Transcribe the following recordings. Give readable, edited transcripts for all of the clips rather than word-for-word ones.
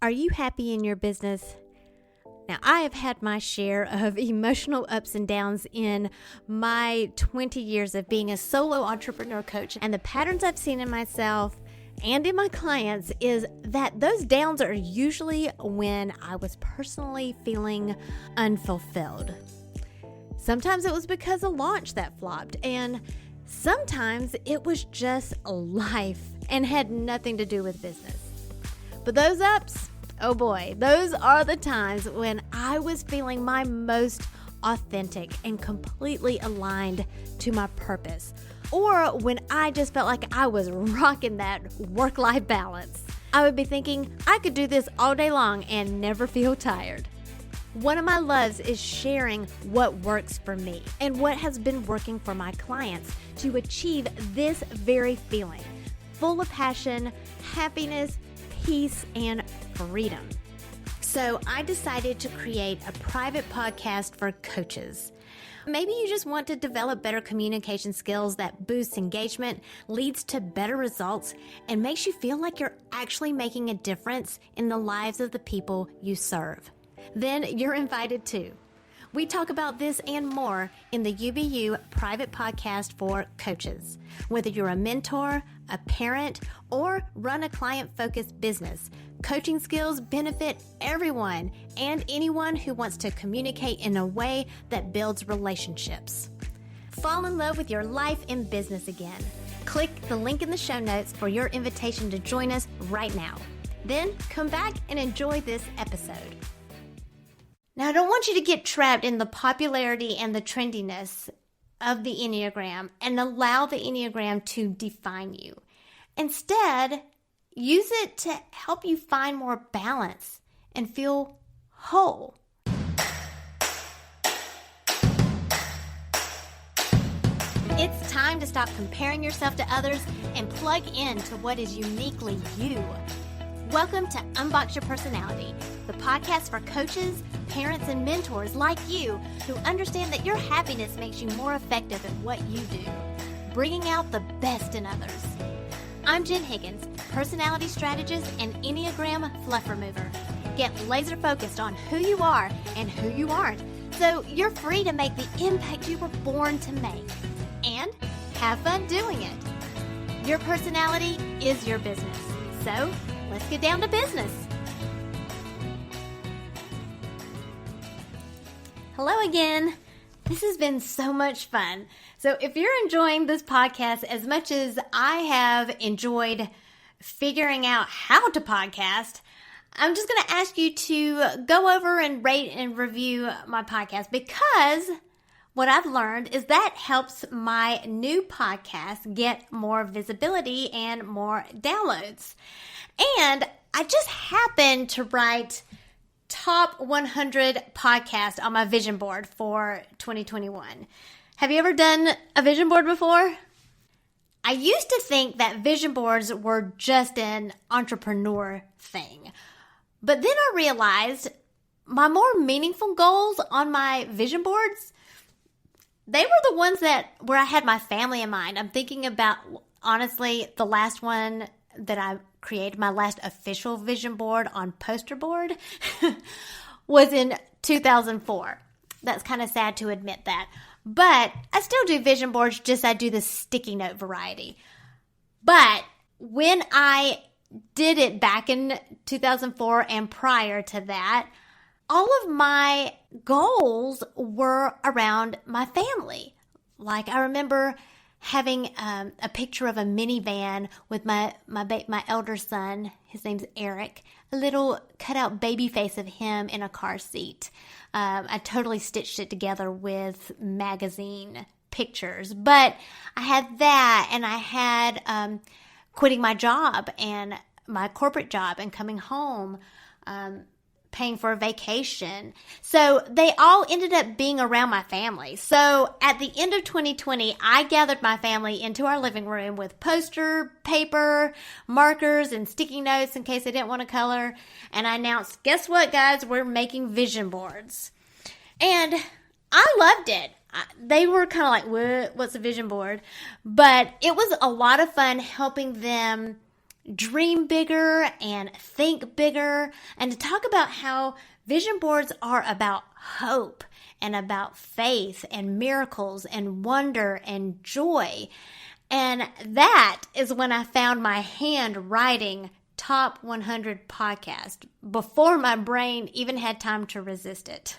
Are you happy in your business? Now, I have had my share of emotional ups and downs in my 20 years of being a solo entrepreneur coach. And the patterns I've seen in myself and in my clients is that those downs are usually when I was personally feeling unfulfilled. Sometimes it was because a launch that flopped, and sometimes it was just life and had nothing to do with business. But those ups, oh boy, those are the times when I was feeling my most authentic and completely aligned to my purpose, or when I just felt like I was rocking that work-life balance. I would be thinking I could do this all day long and never feel tired. One of my loves is sharing what works for me and what has been working for my clients to achieve this very feeling, full of passion, happiness, peace, and freedom. So I decided to create a private podcast for coaches. Maybe you just want to develop better communication skills that boosts engagement, leads to better results, and makes you feel like you're actually making a difference in the lives of the people you serve. Then you're invited too. We talk about this and more in the UBU private podcast for coaches. Whether you're a mentor, a parent, or run a client-focused business, coaching skills benefit everyone and anyone who wants to communicate in a way that builds relationships. Fall in love with your life and business again. Click the link in the show notes for your invitation to join us right now. Then come back and enjoy this episode. Now, I don't want you to get trapped in the popularity and the trendiness of the Enneagram and allow the Enneagram to define you. Instead, use it to help you find more balance and feel whole. It's time to stop comparing yourself to others and plug into what is uniquely you. Welcome to Unbox Your Personality, the podcast for coaches, parents, and mentors like you who understand that your happiness makes you more effective at what you do, bringing out the best in others. I'm Jen Higgins, personality strategist and Enneagram fluff remover. Get laser focused on who you are and who you aren't, so you're free to make the impact you were born to make. And have fun doing it. Your personality is your business. So let's get down to business. Hello again. This has been so much fun. So if you're enjoying this podcast as much as I have enjoyed figuring out how to podcast, I'm just going to ask you to go over and rate and review my podcast, because what I've learned is that helps my new podcast get more visibility and more downloads. And I just happened to write top 100 podcast on my vision board for 2021. Have you ever done a vision board before? I used to think that vision boards were just an entrepreneur thing. But then I realized my more meaningful goals on my vision boards, they were the ones where I had my family in mind. I'm thinking about, honestly, the last one that I created, my last official vision board on poster board, was in 2004. That's kind of sad to admit that. But I still do vision boards, just I do the sticky note variety. But when I did it back in 2004 and prior to that, all of my goals were around my family. Like, I remember having a picture of a minivan with my elder son. His name's Eric. A little cutout baby face of him in a car seat. I totally stitched it together with magazine pictures. But I had that, and I had quitting my job and my corporate job and coming home, paying for a vacation. So they all ended up being around my family. So at the end of 2020, I gathered my family into our living room with poster paper, markers, and sticky notes in case they didn't want to color. And I announced, guess what, guys? We're making vision boards. And I loved it. They were kind of like, what's a vision board? But it was a lot of fun helping them dream bigger and think bigger, and to talk about how vision boards are about hope and about faith and miracles and wonder and joy. And that is when I found my hand writing Top 100 podcast before my brain even had time to resist it.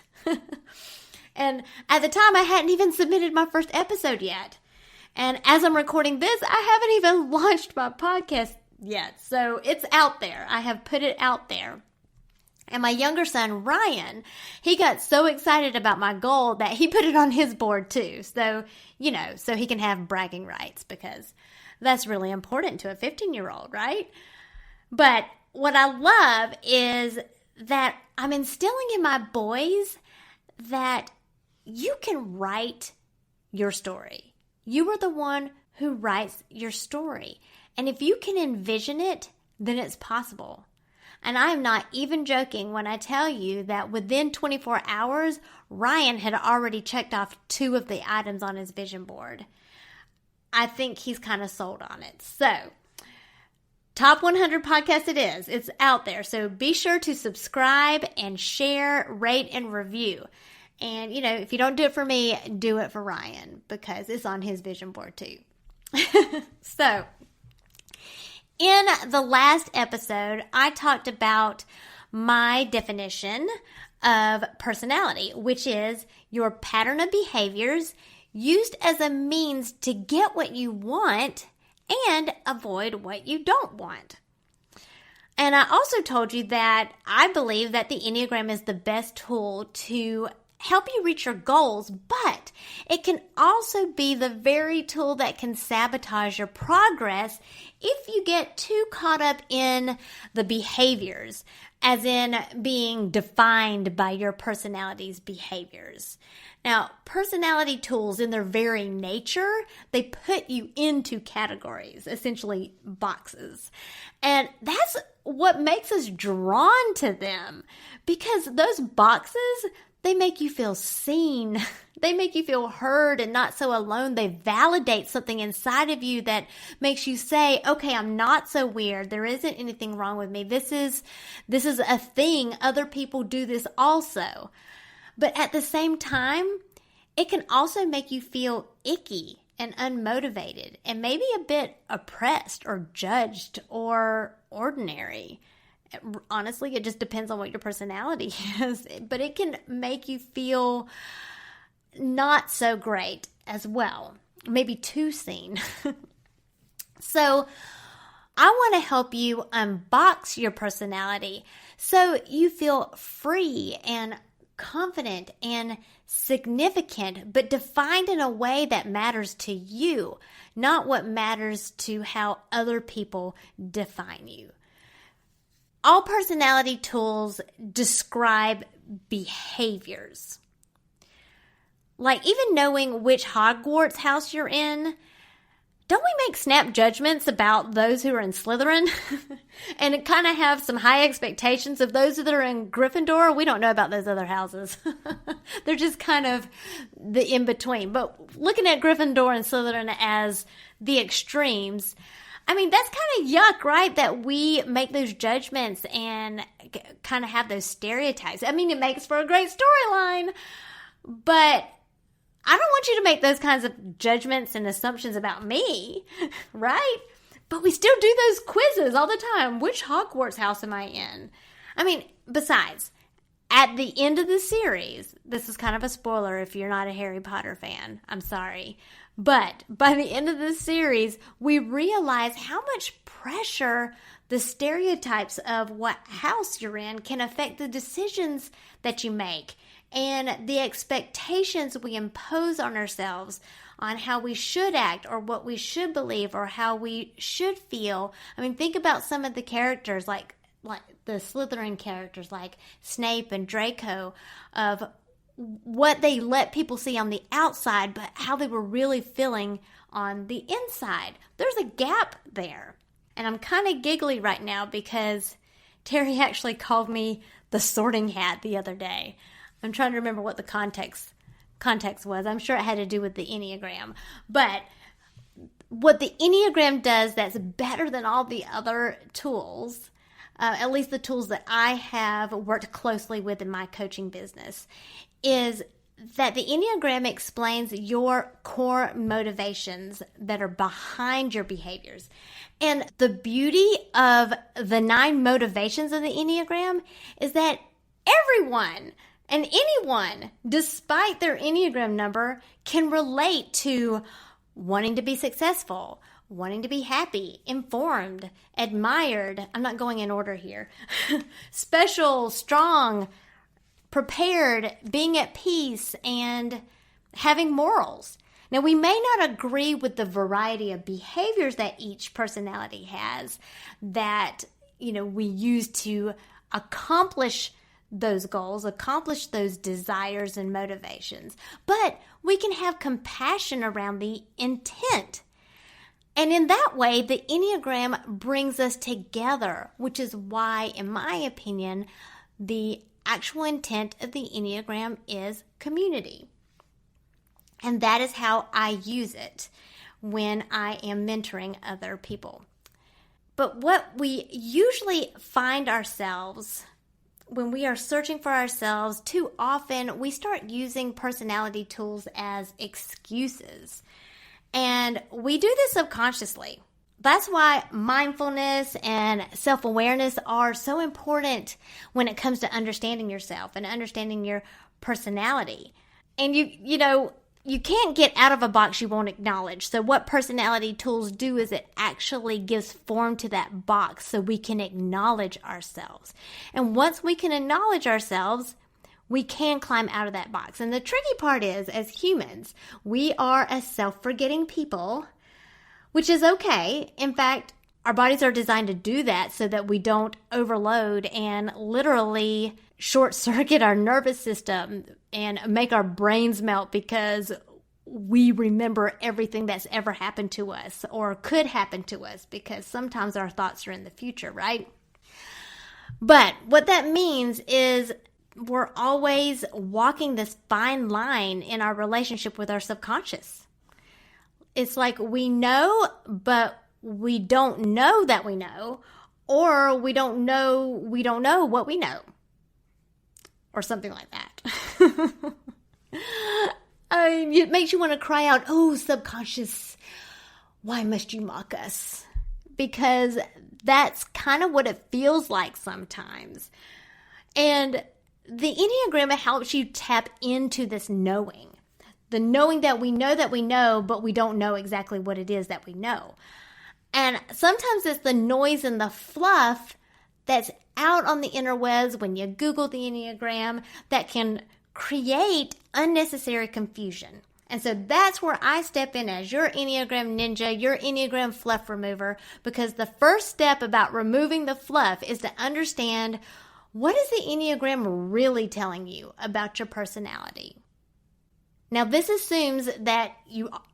And at the time, I hadn't even submitted my first episode yet. And as I'm recording this, I haven't even launched my podcast yet. So it's out there. I have put it out there. And my younger son, Ryan, he got so excited about my goal that he put it on his board too. So, so he can have bragging rights, because that's really important to a 15-year-old, right? But what I love is that I'm instilling in my boys that you can write your story. You are the one who writes your story. And if you can envision it, then it's possible. And I am not even joking when I tell you that within 24 hours, Ryan had already checked off 2 of the items on his vision board. I think he's kind of sold on it. So, Top 100 podcast it is. It's out there. So be sure to subscribe and share, rate, and review. And, if you don't do it for me, do it for Ryan, because it's on his vision board too. So, in the last episode, I talked about my definition of personality, which is your pattern of behaviors used as a means to get what you want and avoid what you don't want. And I also told you that I believe that the Enneagram is the best tool to help you reach your goals, but it can also be the very tool that can sabotage your progress if you get too caught up in the behaviors, as in being defined by your personality's behaviors. Now, personality tools in their very nature, they put you into categories, essentially boxes. And that's what makes us drawn to them, because those boxes, they make you feel seen. They make you feel heard and not so alone. They validate something inside of you that makes you say, okay, I'm not so weird. There isn't anything wrong with me. This is a thing. Other people do this also. But at the same time, it can also make you feel icky and unmotivated and maybe a bit oppressed or judged or ordinary. Honestly, it just depends on what your personality is, but it can make you feel not so great as well, maybe too seen. So I want to help you unbox your personality so you feel free and confident and significant, but defined in a way that matters to you, not what matters to how other people define you. All personality tools describe behaviors. Like even knowing which Hogwarts house you're in, don't we make snap judgments about those who are in Slytherin? And kind of have some high expectations of those that are in Gryffindor? We don't know about those other houses. They're just kind of the in-between. But looking at Gryffindor and Slytherin as the extremes, I mean, that's kind of yuck, right? That we make those judgments and kind of have those stereotypes. I mean, it makes for a great storyline, but I don't want you to make those kinds of judgments and assumptions about me, right? But we still do those quizzes all the time. Which Hogwarts house am I in? I mean, besides, at the end of the series, this is kind of a spoiler if you're not a Harry Potter fan. I'm sorry. But by the end of this series, we realize how much pressure the stereotypes of what house you're in can affect the decisions that you make and the expectations we impose on ourselves on how we should act or what we should believe or how we should feel. I mean, think about some of the characters like the Slytherin characters like Snape and Draco, of what they let people see on the outside, but how they were really feeling on the inside. There's a gap there. And I'm kind of giggly right now because Terry actually called me the sorting hat the other day. I'm trying to remember what the context was. I'm sure it had to do with the Enneagram. But what the Enneagram does that's better than all the other tools, at least the tools that I have worked closely with in my coaching business, is that the Enneagram explains your core motivations that are behind your behaviors. And the beauty of the 9 motivations of the Enneagram is that everyone and anyone, despite their Enneagram number, can relate to wanting to be successful, wanting to be happy, informed, admired. I'm not going in order here. Special, strong, prepared, being at peace, and having morals. Now, we may not agree with the variety of behaviors that each personality has that, we use to accomplish those goals, accomplish those desires and motivations. But we can have compassion around the intent. And in that way, the Enneagram brings us together, which is why, in my opinion, the actual intent of the Enneagram is community. And that is how I use it when I am mentoring other people. But what we usually find ourselves when we are searching for ourselves, too often we start using personality tools as excuses. And we do this subconsciously. That's why mindfulness and self-awareness are so important when it comes to understanding yourself and understanding your personality. And you can't get out of a box you won't acknowledge. So what personality tools do is it actually gives form to that box so we can acknowledge ourselves. And once we can acknowledge ourselves, we can climb out of that box. And the tricky part is, as humans, we are a self-forgetting people, which is okay. In fact, our bodies are designed to do that so that we don't overload and literally short-circuit our nervous system and make our brains melt because we remember everything that's ever happened to us or could happen to us, because sometimes our thoughts are in the future, right? But what that means is we're always walking this fine line in our relationship with our subconscious. It's like we know, but we don't know that we know, or we don't know what we know, or something like that. It makes you want to cry out, "Oh, subconscious, why must you mock us?" Because that's kind of what it feels like sometimes. And the Enneagram helps you tap into this knowing. The knowing that we know, but we don't know exactly what it is that we know. And sometimes it's the noise and the fluff that's out on the interwebs when you Google the Enneagram that can create unnecessary confusion. And so that's where I step in as your Enneagram ninja, your Enneagram fluff remover, because the first step about removing the fluff is to understand, what is the Enneagram really telling you about your personality? Now, this assumes that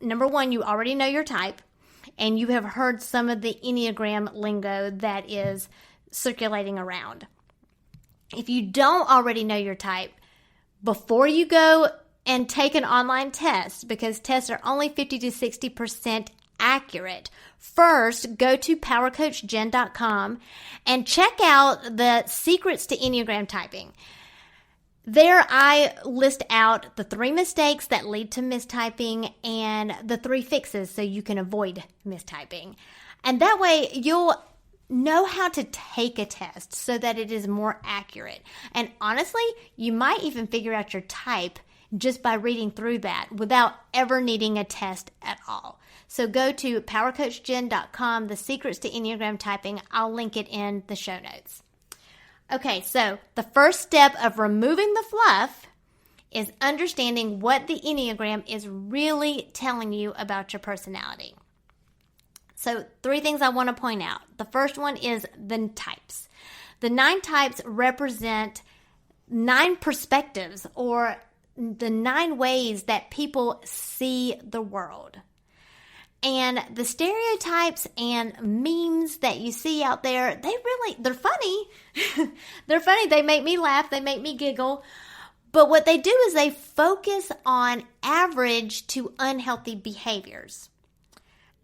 number one, you already know your type, and you have heard some of the Enneagram lingo that is circulating around. If you don't already know your type, before you go and take an online test, because tests are only 50 to 60% accurate, first go to powercoachjen.com and check out the secrets to Enneagram typing. There I list out the 3 mistakes that lead to mistyping and the 3 fixes so you can avoid mistyping. And that way you'll know how to take a test so that it is more accurate. And honestly, you might even figure out your type just by reading through that without ever needing a test at all. So go to powercoachjen.com, the secrets to Enneagram typing. I'll link it in the show notes. Okay, so the first step of removing the fluff is understanding what the Enneagram is really telling you about your personality. So 3 things I want to point out. The first one is the types. The 9 types represent 9 perspectives, or the 9 ways that people see the world. And the stereotypes and memes that you see out there, they're funny. They're funny. They make me laugh. They make me giggle. But what they do is they focus on average to unhealthy behaviors.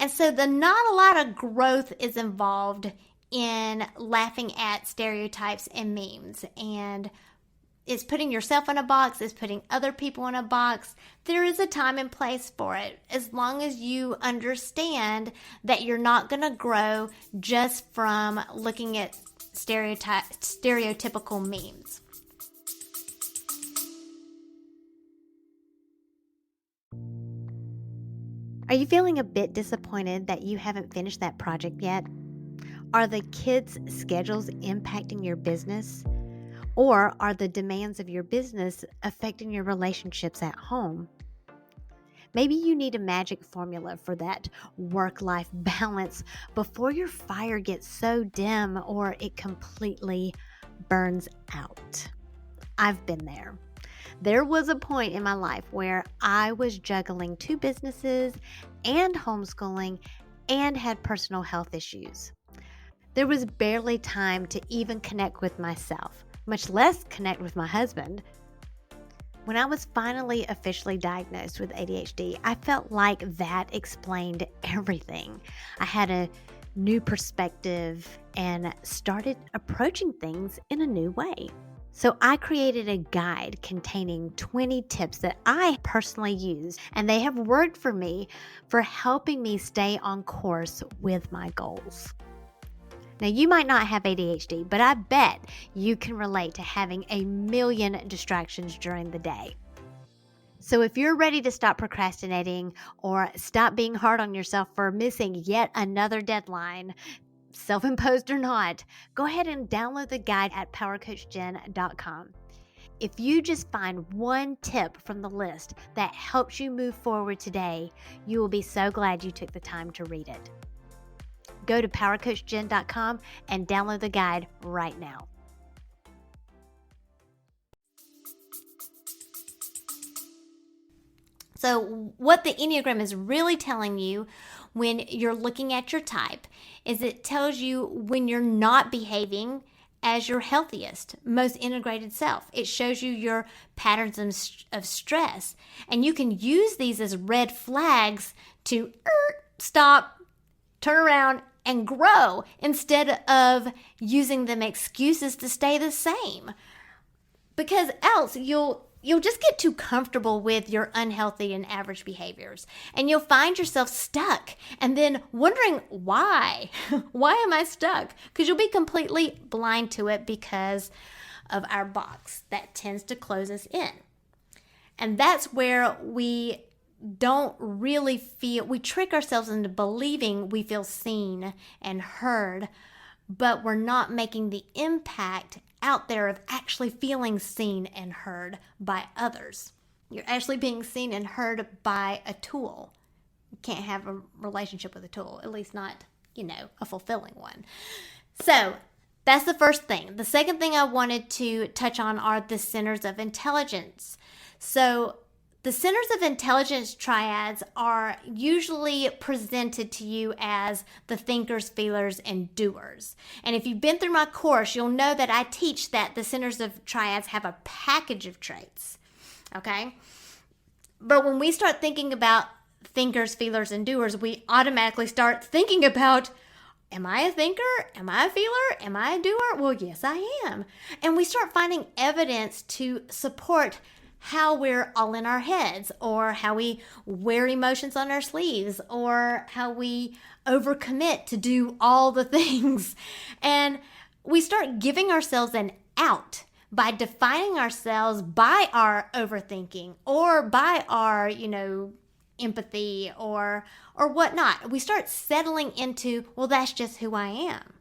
And so not a lot of growth is involved in laughing at stereotypes and memes. And it's putting yourself in a box, it's putting other people in a box. There is a time and place for it, as long as you understand that you're not going to grow just from looking at stereotypical memes. Are you feeling a bit disappointed that you haven't finished that project yet? Are the kids' schedules impacting your business? Or are the demands of your business affecting your relationships at home? Maybe you need a magic formula for that work-life balance before your fire gets so dim or it completely burns out. I've been there. There was a point in my life where I was juggling 2 businesses and homeschooling and had personal health issues. There was barely time to even connect with myself, much less connect with my husband. When I was finally officially diagnosed with ADHD, I felt like that explained everything. I had a new perspective and started approaching things in a new way. So I created a guide containing 20 tips that I personally use, and they have worked for me for helping me stay on course with my goals. Now, you might not have ADHD, but I bet you can relate to having a million distractions during the day. So if you're ready to stop procrastinating or stop being hard on yourself for missing yet another deadline, self-imposed or not, go ahead and download the guide at powercoachjen.com. If you just find one tip from the list that helps you move forward today, you will be so glad you took the time to read it. Go to powercoachjen.com and download the guide right now. So what the Enneagram is really telling you when you're looking at your type is it tells you when you're not behaving as your healthiest, most integrated self. It shows you your patterns of stress. And you can use these as red flags to stop, turn around, and grow instead of using them excuses to stay the same. Because else you'll just get too comfortable with your unhealthy and average behaviors, and you'll find yourself stuck and then wondering why. Why am I stuck? Because you'll be completely blind to it because of our box that tends to close us in. And that's where we don't really feel, we trick ourselves into believing we feel seen and heard, but we're not making the impact out there of actually feeling seen and heard by others. You're actually being seen and heard by a tool. You can't have a relationship with a tool, at least not, a fulfilling one. So that's the first thing. The second thing I wanted to touch on are the centers of intelligence. So the centers of intelligence triads are usually presented to you as the thinkers, feelers, and doers. And if you've been through my course, you'll know that I teach that the centers of triads have a package of traits, okay? But when we start thinking about thinkers, feelers, and doers, we automatically start thinking about, am I a thinker? Am I a feeler? Am I a doer? Well, yes, I am. And we start finding evidence to support how we're all in our heads, or how we wear emotions on our sleeves, or how we overcommit to do all the things. And we start giving ourselves an out by defining ourselves by our overthinking or by our, empathy or whatnot. We start settling into, well, that's just who I am.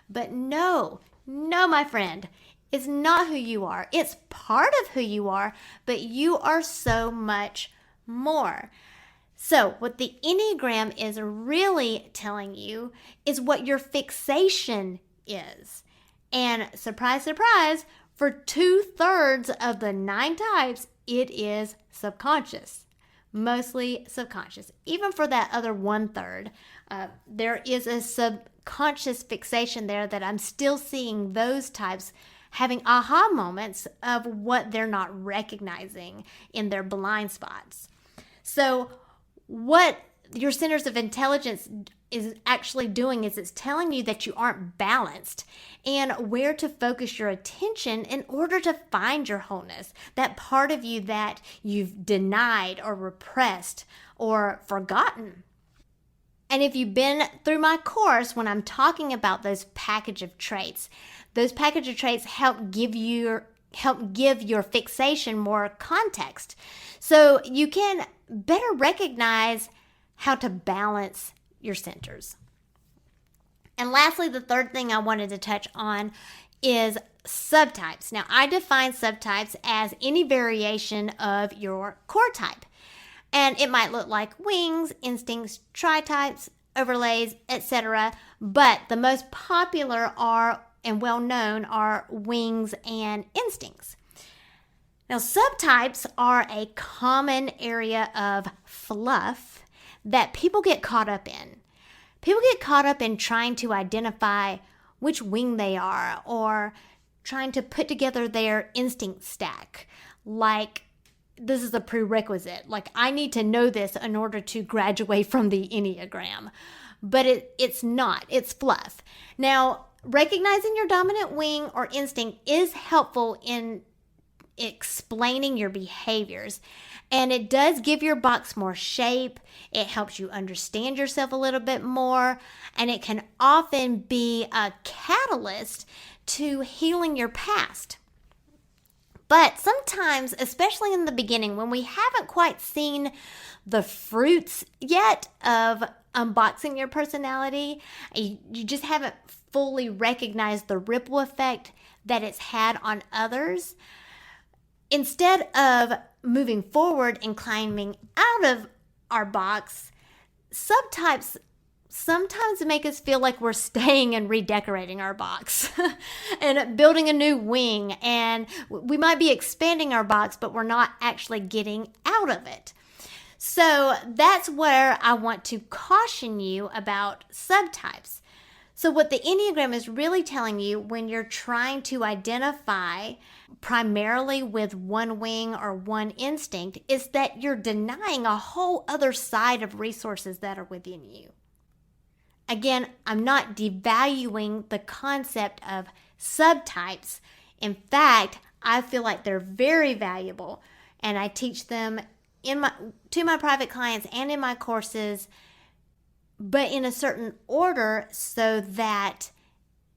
But no, my friend. It's not who you are. It's part of who you are, but you are so much more. So what the Enneagram is really telling you is what your fixation is. And surprise, surprise, for 2/3 of the 9 types, it is subconscious. Mostly subconscious. Even for that other 1/3, there is a subconscious fixation there that I'm still seeing those types having aha moments of what they're not recognizing in their blind spots. So what your centers of intelligence is actually doing is it's telling you that you aren't balanced and where to focus your attention in order to find your wholeness, that part of you that you've denied or repressed or forgotten. And if you've been through my course, when I'm talking about those package of traits help give your fixation more context. So you can better recognize how to balance your centers. And lastly, the third thing I wanted to touch on is subtypes. Now, I define subtypes as any variation of your core type. And it might look like wings, instincts, tri-types, overlays, etc. But the most popular are and well-known are wings and instincts. Now, subtypes are a common area of fluff that people get caught up in. People get caught up in trying to identify which wing they are or trying to put together their instinct stack. Like, this is a prerequisite. Like, I need to know this in order to graduate from the Enneagram. But it's not. It's fluff. Now, recognizing your dominant wing or instinct is helpful in explaining your behaviors. And it does give your box more shape. It helps you understand yourself a little bit more. And it can often be a catalyst to healing your past. But sometimes, especially in the beginning, when we haven't quite seen the fruits yet of unboxing your personality, you just haven't fully recognized the ripple effect that it's had on others. Instead of moving forward and climbing out of our box, subtypes sometimes make us feel like we're staying and redecorating our box and building a new wing. And we might be expanding our box, but we're not actually getting out of it. So that's where I want to caution you about subtypes. So what the Enneagram is really telling you when you're trying to identify primarily with one wing or one instinct is that you're denying a whole other side of resources that are within you. Again, I'm not devaluing the concept of subtypes. In fact, I feel like they're very valuable, and I teach them to my private clients and in my courses, but in a certain order so that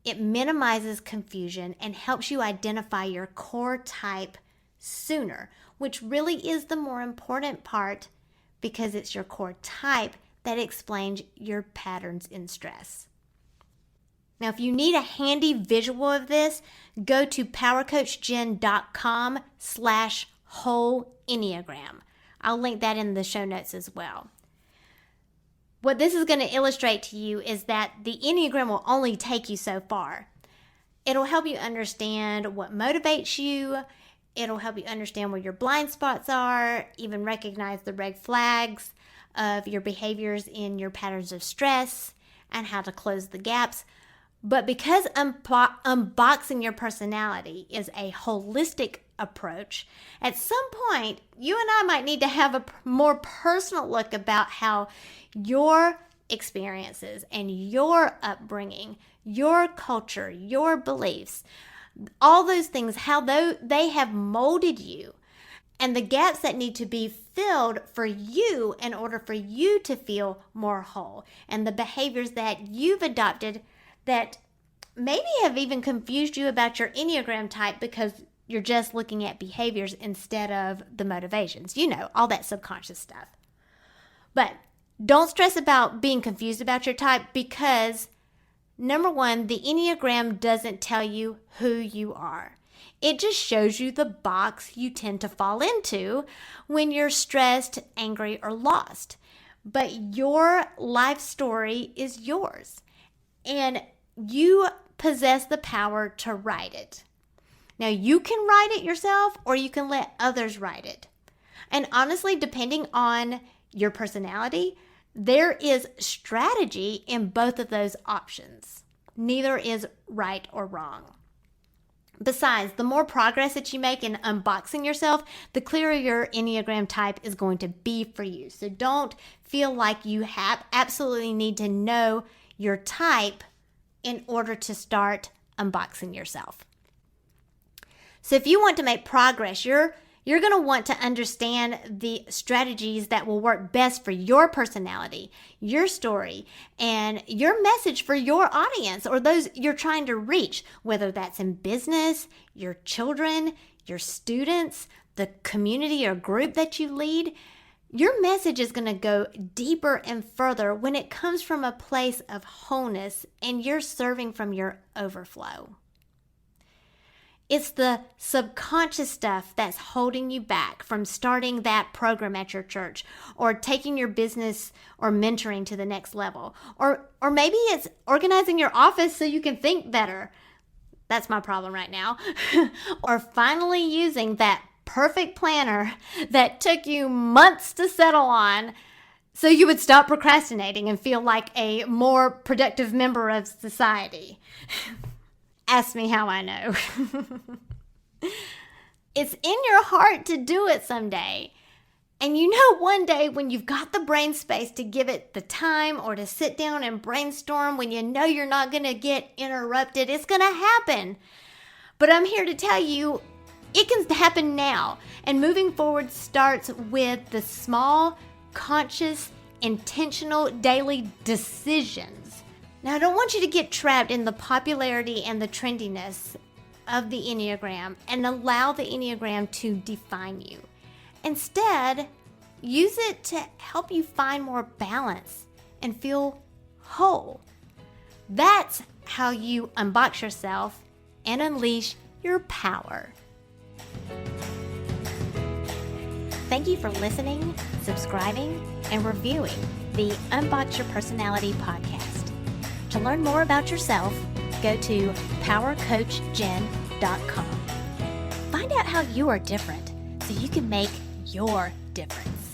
it minimizes confusion and helps you identify your core type sooner, which really is the more important part because it's your core type that explains your patterns in stress. Now, if you need a handy visual of this, go to powercoachjen.com/whole Enneagram. I'll link that in the show notes as well. What this is going to illustrate to you is that the Enneagram will only take you so far. It'll help you understand what motivates you. It'll help you understand where your blind spots are, even recognize the red flags of your behaviors in your patterns of stress and how to close the gaps. But because unboxing your personality is a holistic approach, at some point, you and I might need to have a more personal look about how your experiences and your upbringing, your culture, your beliefs, all those things, how they have molded you, and the gaps that need to be filled for you in order for you to feel more whole, and the behaviors that you've adopted that maybe have even confused you about your Enneagram type because you're just looking at behaviors instead of the motivations. You know, all that subconscious stuff. But don't stress about being confused about your type because, number one, the Enneagram doesn't tell you who you are. It just shows you the box you tend to fall into when you're stressed, angry, or lost. But your life story is yours, and you possess the power to write it. Now, you can write it yourself, or you can let others write it. And honestly, depending on your personality, there is strategy in both of those options. Neither is right or wrong. Besides, the more progress that you make in unboxing yourself, the clearer your Enneagram type is going to be for you. So don't feel like you absolutely need to know your type in order to start unboxing yourself. So if you want to make progress, you're going to want to understand the strategies that will work best for your personality, your story, and your message for your audience or those you're trying to reach, whether that's in business, your children, your students, the community or group that you lead. Your message is going to go deeper and further when it comes from a place of wholeness and you're serving from your overflow. It's the subconscious stuff that's holding you back from starting that program at your church or taking your business or mentoring to the next level. Or maybe it's organizing your office so you can think better. That's my problem right now. Or finally using that perfect planner that took you months to settle on so you would stop procrastinating and feel like a more productive member of society. Ask me how I know. It's in your heart to do it someday. And you know one day when you've got the brain space to give it the time or to sit down and brainstorm when you know you're not going to get interrupted, it's going to happen. But I'm here to tell you, it can happen now. And moving forward starts with the small, conscious, intentional daily decisions. Now, I don't want you to get trapped in the popularity and the trendiness of the Enneagram and allow the Enneagram to define you. Instead, use it to help you find more balance and feel whole. That's how you unbox yourself and unleash your power. Thank you for listening, subscribing, and reviewing the Unbox Your Personality podcast. To learn more about yourself, go to powercoachjen.com. Find out how you are different so you can make your difference.